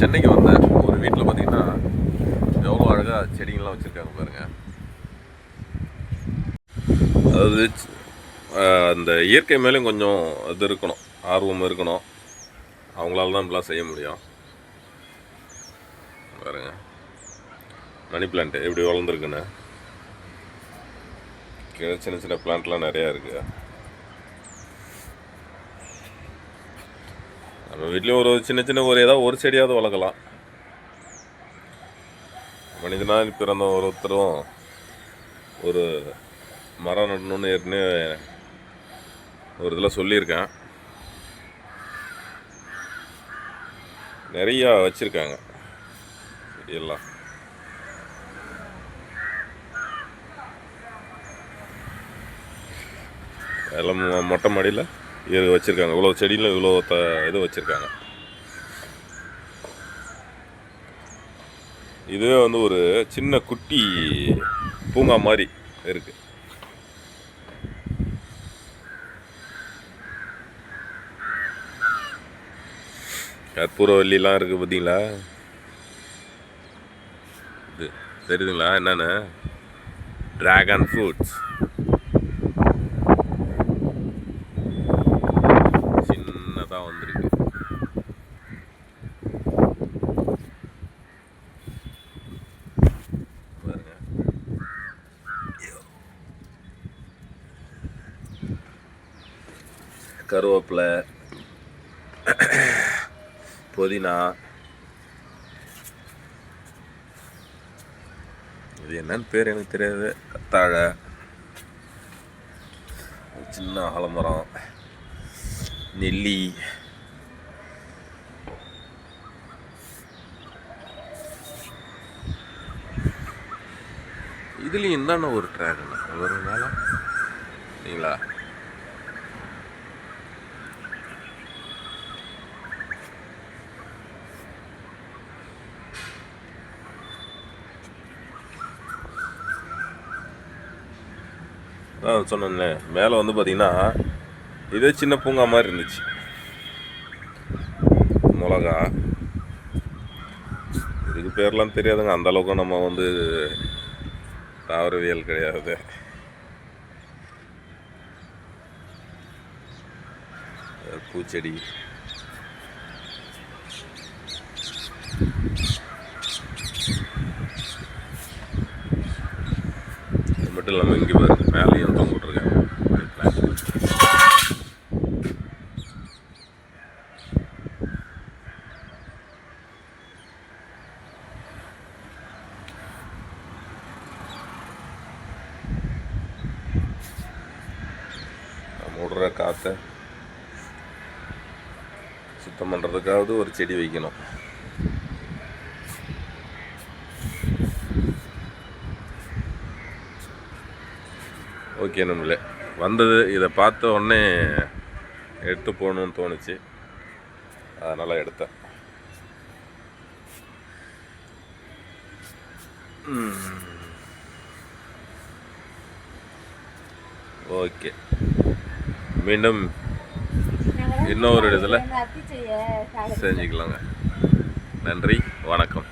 சென்னைக்கு வந்தேன். ஒரு வீட்டில் பார்த்தீங்கன்னா எவ்வளோ அழகாக செடிங்கள்லாம் வச்சுருக்காங்க பாருங்கள். அதாவது அந்த இயற்கை மேலேயும் கொஞ்சம் இது இருக்கணும், ஆர்வம் இருக்கணும். அவங்களால தான் இப்படிலாம் செய்ய முடியும். பாருங்க, மணி பிளான்ட்டு எப்படி வளர்ந்துருக்குன்னு. கீழே சின்ன சின்ன பிளான்ட்லாம் நிறையா இருக்குது. நம்ம வீட்லேயும் ஒரு சின்ன சின்ன ஏதாவது ஒரு செடியாவது வளர்க்கலாம். மனிதனாக பிறந்த ஒருத்தரும் ஒரு மரம் நடணும்னு ஏற்கனவே ஒரு இதில் சொல்லியிருக்கேன். நிறையா வச்சுருக்காங்க செடியெல்லாம். எல்லாம் மொட்டை மாடியில் இது வச்சுருக்காங்க. இவ்வளோ செடியில் இவ்வளோ இது வச்சுருக்காங்க. இதுவே வந்து ஒரு சின்ன குட்டி பூங்கா மாதிரி இருக்குது. கற்பூரவல்லிலாம் இருக்குது பார்த்தீங்களா? இது தெரியுதுங்களா என்னென்னு? Dragon fruits. சின்னதாக வந்திருக்கு. கருவேப்பிலை, புதினா, இது என்னன்னு பேர் எனக்கு தெரியாது. கத்தாழை, சின்ன ஆலமரம், நெல்லி, இதுலேயும் என்னென்ன ஒரு ட்ராகன் ஒரு மேலே சரிங்களா? சொன்னேன்னே மேலே வந்து பார்த்தீங்கன்னா இதே சின்ன பூங்கா மாதிரி இருந்துச்சு. மிளகா, இதுக்கு பேர்லாம் தெரியாதுங்க. அந்த அளவுக்கு நம்ம வந்து தாவரவியல் கிடையாது. பூச்செடி, அது மட்டும் இல்லாமல் இங்கே பாருங்க மேலேயும் தொங்க விட்ருக்காங்க. நம்ம விடுற காற்றை சுத்தம் பண்ணுறதுக்காவது ஒரு செடி வைக்கணும். ஓகே, நம்மளே வந்தது இதை பார்த்த உடனே எடுத்து போகணுன்னு தோணுச்சு, அதனால் எடுத்தேன். ஓகே, மீண்டும் இன்னொரு இடத்துல செஞ்சுக்கலாங்க. நன்றி, வணக்கம்.